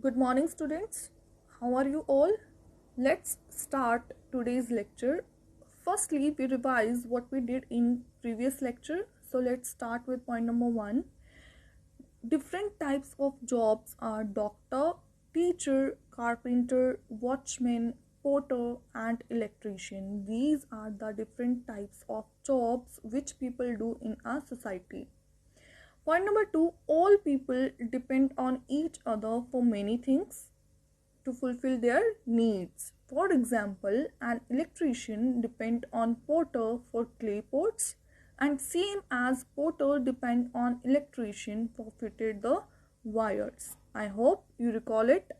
Good morning, students. How are you all? Let's start today's lecture. Firstly, we revise what we did in previous lecture. So let's start with point number 1. Different types of jobs are doctor, teacher, carpenter, watchman, porter, and electrician. These are the different types of jobs which people do in our society. Point number 2, all people depend on each other for many things to fulfill their needs. For example, an electrician depend on porter for clay pots, and same as porter depend on electrician for fitted the wires. I hope you recall it.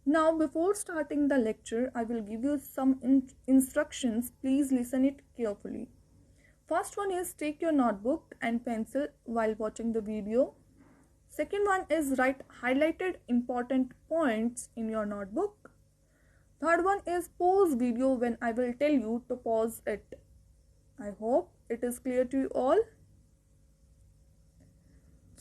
Now before starting the lecture, I will give you some instructions. Please listen it carefully. First one is take your notebook and pencil while watching the video. Second one is write highlighted important points in your notebook. Third one is pause video when I will tell you to pause it. I hope it is clear to you all.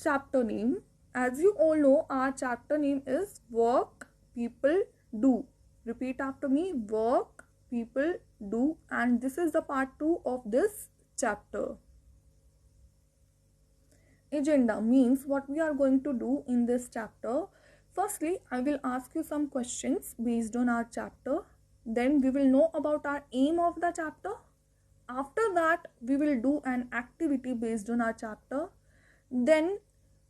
Chapter name. As you all know, our chapter name is Work, People, Do. Repeat after me. Work, People, Do. And this is the part 2 of this chapter. Agenda means what we are going to do in this chapter. Firstly, I will ask you some questions based on our chapter. Then we will know about our aim of the chapter. After that, we will do an activity based on our chapter. Then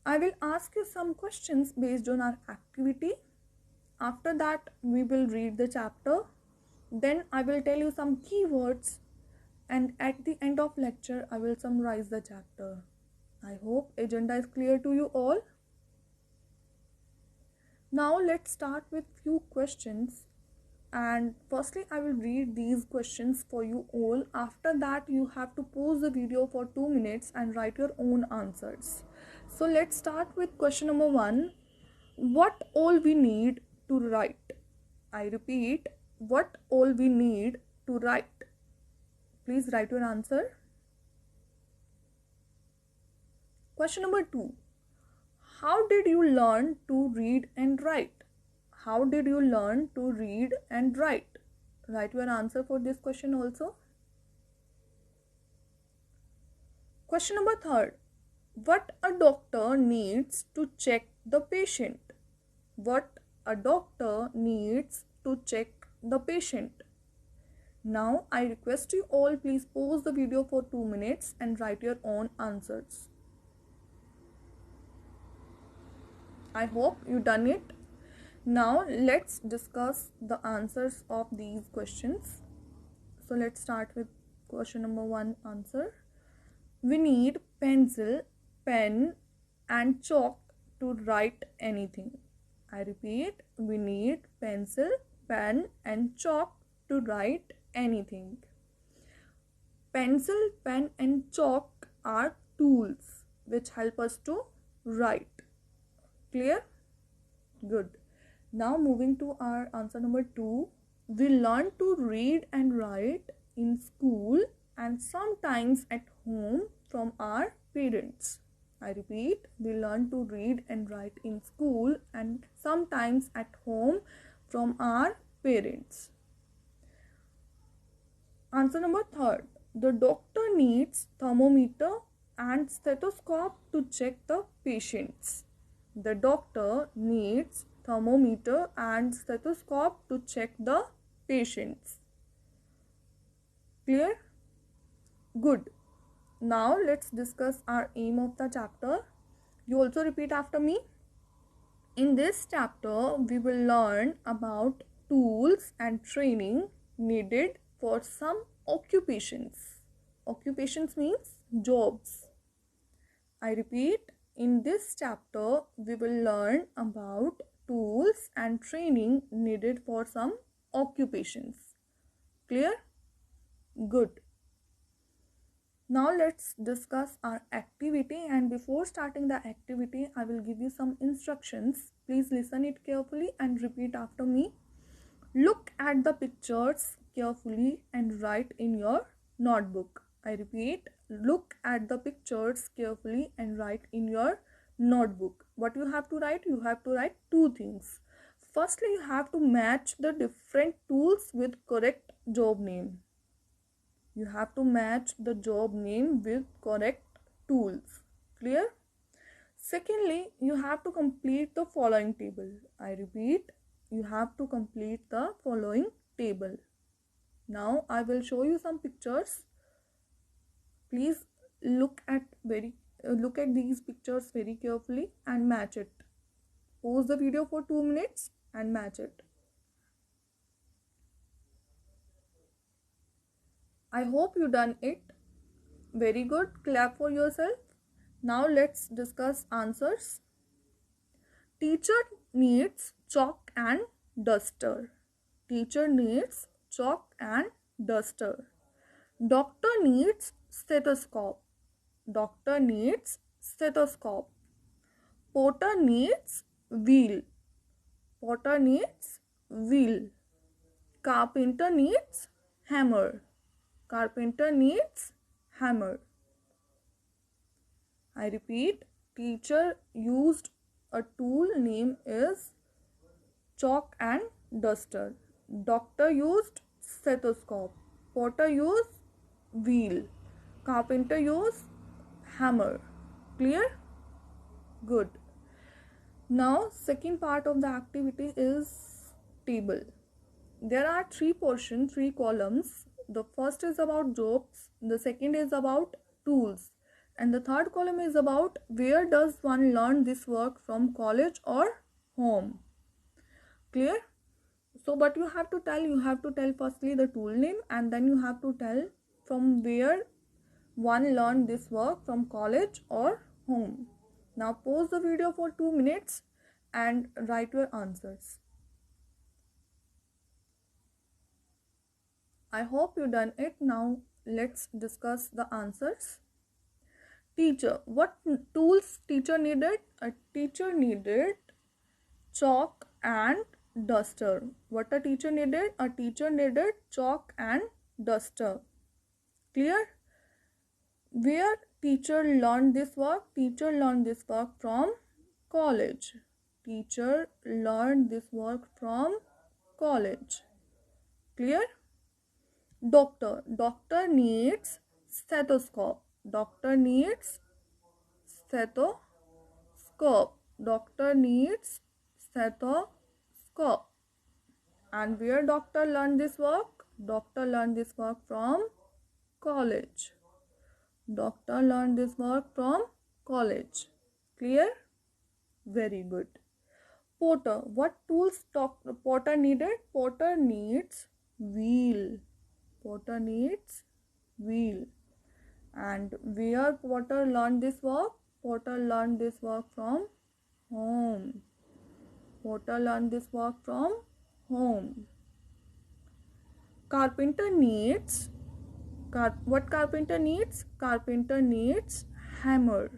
I will ask you some questions based on our activity. After that, we will read the chapter. Then I will tell you some keywords. And at the end of lecture, I will summarize the chapter. I hope agenda is clear to you all. Now let's start with few questions, and firstly I will read these questions for you all. After that you have to pause the video for 2 minutes and write your own answers. So let's start with question number 1. What all we need to write? I repeat, what all we need to write? Please write your answer. Question number 2. How did you learn to read and write? How did you learn to read and write? Write your answer for this question also. Question number 3. What a doctor needs to check the patient? What a doctor needs to check the patient? Now I request you all, please pause the video for 2 minutes and write your own answers. I hope you done it. Now let's discuss the answers of these questions. So let's start with question number 1 answer. We need pencil, pen and chalk to write anything. I repeat, we need pencil, pen and chalk to write anything. Pencil, pen and chalk are tools which help us to write. Clear? Good. Now moving to our answer number 2. We learn to read and write in school and sometimes at home from our parents. I repeat, we learn to read and write in school and sometimes at home from our parents. Answer number 3. The doctor needs thermometer and stethoscope to check the patients. The doctor needs thermometer and stethoscope to check the patients. Clear? Good. Now let's discuss our aim of the chapter. You also repeat after me. In this chapter, we will learn about tools and training needed for some occupations. Occupations means jobs. I repeat, in this chapter, we will learn about tools and training needed for some occupations. Clear? Good. Now let's discuss our activity, and before starting the activity, I will give you some instructions. Please listen it carefully and repeat after me. Look at the pictures carefully and write in your notebook. I repeat, look at the pictures carefully and write in your notebook. What you have to write? You have to write two things. Firstly, you have to match the different tools with correct job name. You have to match the job name with correct tools. Clear? Secondly, you have to complete the following table. I repeat, you have to complete the following table. Now I will show you some pictures. Please look at these pictures very carefully and match it. Pause the video for 2 minutes and match it. I hope you done it. Very good. Clap for yourself. Now let's discuss answers. Teacher needs chalk and duster. Teacher needs chalk and duster. Doctor needs stethoscope. Doctor needs stethoscope. Porter needs wheel. Porter needs wheel. Carpenter needs hammer. Carpenter needs hammer. I repeat, teacher used a tool name is chalk and duster. Doctor used stethoscope. Porter used wheel. Carpenter used hammer. Clear? Good. Now, second part of the activity is table. There are three portions, three columns. The first is about jobs, the second is about tools, and the third column is about where does one learn this work, from college or home. Clear? So what you have to tell firstly the tool name, and then you have to tell from where one learned this work, from college or home. Now pause the video for 2 minutes and write your answers. I hope you done it. Now let's discuss the answers. Teacher, what tools teacher needed? A teacher needed chalk and duster. What a teacher needed? A teacher needed chalk and duster. Clear? Where teacher learned this work? Teacher learned this work from college. Teacher learned this work from college. Clear? Doctor needs stethoscope. Doctor needs stethoscope. Doctor needs stethoscope. And where doctor learned this work? Doctor learned this work from college. Doctor learned this work from college. Clear? Very good. Porter, what tools Porter needed? Porter needs wheel. Porter needs wheel. And where Porter learned this work? Porter learned this work from home. Porter learned this work from home. Carpenter needs what carpenter needs? Carpenter needs hammer.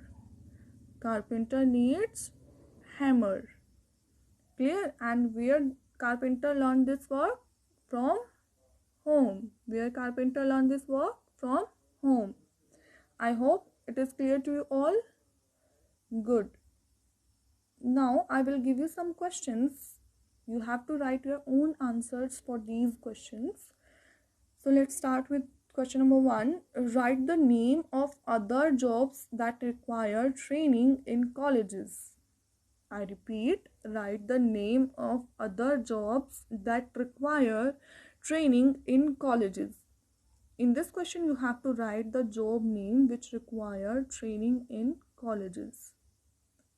Carpenter needs hammer. Clear? And where carpenter learned this work? From home. Where carpenter learned this work? From home. I hope it is clear to you all. Good. Now I will give you some questions. You have to write your own answers for these questions. So let's start with question number 1. Write the name of other jobs that require training in colleges. I repeat, write the name of other jobs that require training in colleges. In this question, you have to write the job name which require training in colleges.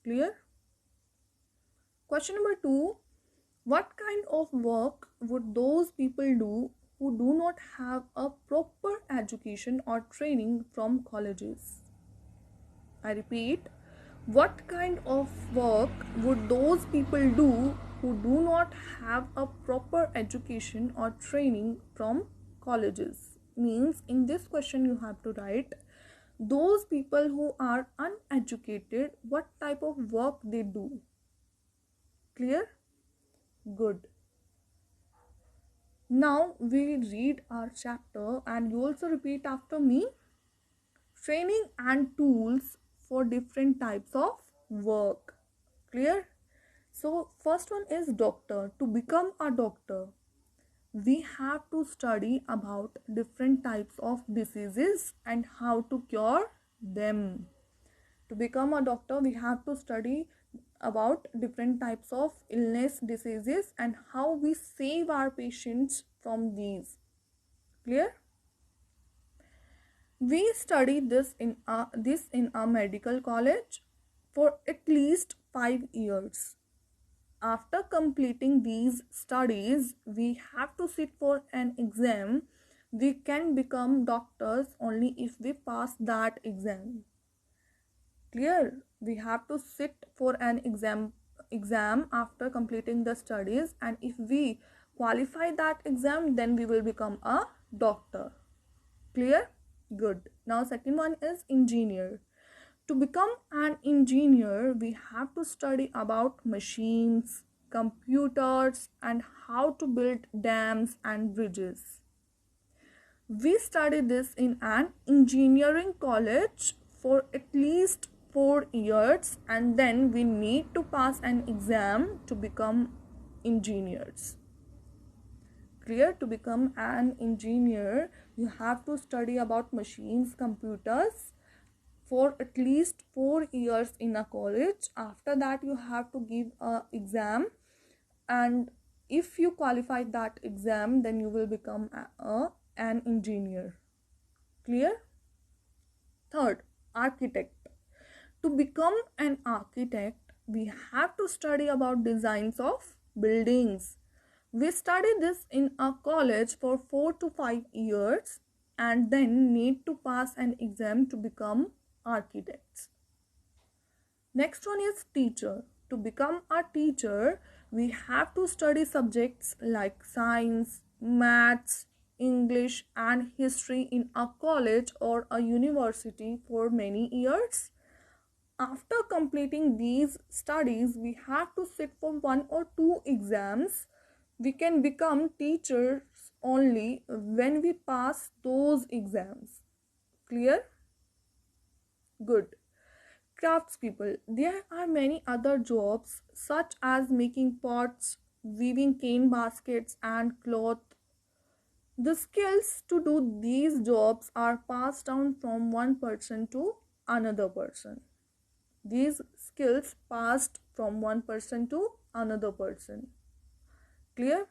Clear? Question number 2. What kind of work would those people do who do not have a proper education or training from colleges? I repeat, what kind of work would those people do who do not have a proper education or training from colleges? Means in this question you have to write those people who are uneducated, what type of work they do. Clear? Good. Now we read our chapter and you also repeat after me. Training and tools for different types of work. Clear? So first one is doctor. To become a doctor, we have to study about different types of diseases and how to cure them. To become a doctor, we have to study about different types of illness, diseases, and how we save our patients from these. Clear? We study this in a medical college for at least 5 years. After completing these studies, we have to sit for an exam. We can become doctors only if we pass that exam. Clear? We have to sit for an exam after completing the studies, and if we qualify that exam, then we will become a doctor. Clear? Good. Now second one is engineer. To become an engineer, we have to study about machines, computers, and how to build dams and bridges. We study this in an engineering college for at least 4 years, and then we need to pass an exam to become engineers. Clear? To become an engineer, you have to study about machines, computers for at least 4 years in a college. After that, you have to give a exam, and if you qualify that exam, then you will become an engineer. Clear? Third, architect. To become an architect, we have to study about designs of buildings. We study this in a college for 4 to 5 years and then need to pass an exam to become architects. Next one is teacher. To become a teacher, we have to study subjects like science, maths, English, and history in a college or a university for many years. After completing these studies, we have to sit for 1 or 2 exams. We can become teachers only when we pass those exams. Clear? Good. Craftspeople. There are many other jobs such as making pots, weaving cane baskets, and cloth. The skills to do these jobs are passed down from one person to another person. These skills passed from one person to another person. Clear?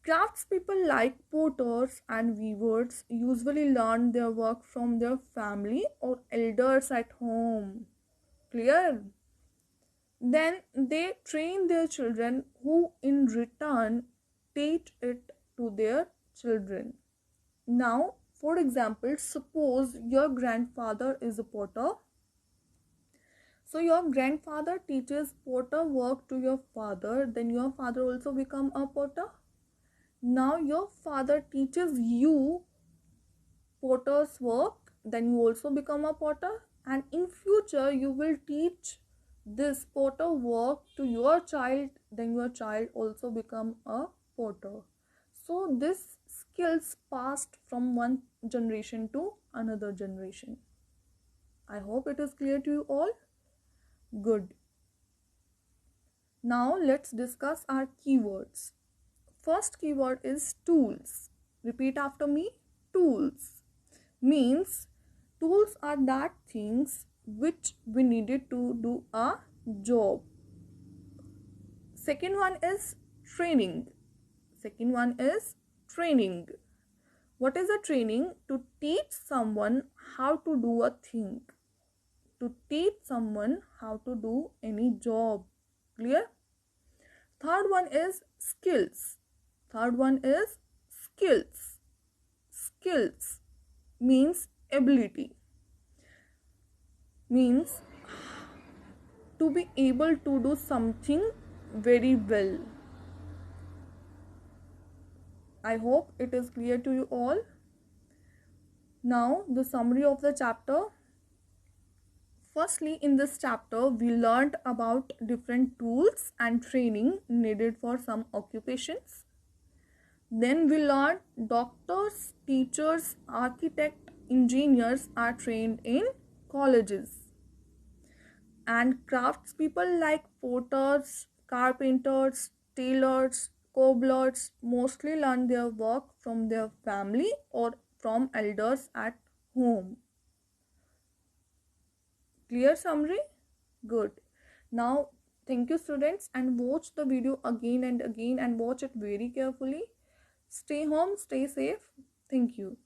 Craftspeople like potters and weavers usually learn their work from their family or elders at home. Clear? Then they train their children, who in return teach it to their children. Now, for example, suppose your grandfather is a potter. So your grandfather teaches potter work to your father, then your father also become a potter. Now your father teaches you potter's work, then you also become a potter, and in future you will teach this potter work to your child, then your child also become a potter. So this skills passed from one generation to another generation. I hope it is clear to you all. Good. Now let's discuss our keywords. First keyword is tools. Repeat after me. Tools means tools are that things which we needed to do a job. Second one is training. Second one is training. What is a training? To teach someone how to do a thing. To teach someone how to do any job. Clear? Third one is skills. Third one is skills. Skills means ability. Means to be able to do something very well. I hope it is clear to you all. Now the summary of the chapter. Firstly, in this chapter, we learned about different tools and training needed for some occupations. Then we learned doctors, teachers, architects, engineers are trained in colleges. And craftspeople like potters, carpenters, tailors, cobblers mostly learn their work from their family or from elders at home. Clear summary? Good. Now, thank you students, and watch the video again and again and watch it very carefully. Stay home, stay safe. Thank you.